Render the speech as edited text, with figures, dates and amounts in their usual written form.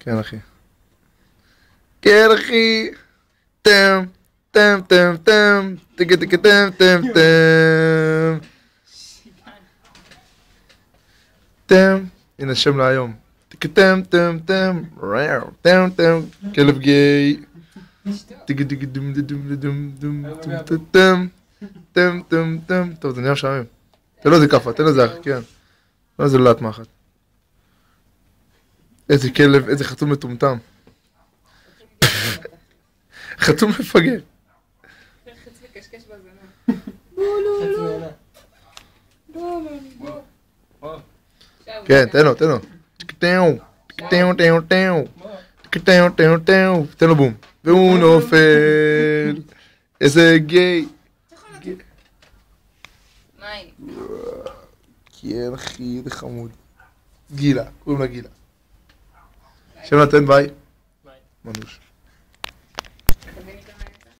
כן, אחי. כן, אחי. טם, טם, טם, טם. טקה, טקה, טם, טם, טם. טם. הנה שם להיום. טקה, טם, טם, טם. ראו, טם, טם. כלב גיי. טקה, טקה, דום, דום, דום, דום, דום, טם. טם, טם, טם. טוב, זה נהיה משעמם. תן לו איזה כאפה, תן לו איזה אח, כן. תן לו איזה לולת מאחת. איזה כלב, איזה חתום מטומטם. חתום מפגר. חץ וקשקש בזנב. כן, תן לו, תן לו. תן לו בום. והוא נופל. איזה גיי. מים. כן, אחי, זה חמוד. גילה, קוראים לה גילה. שם נתן ביי. מנוש. תביא לי את המים.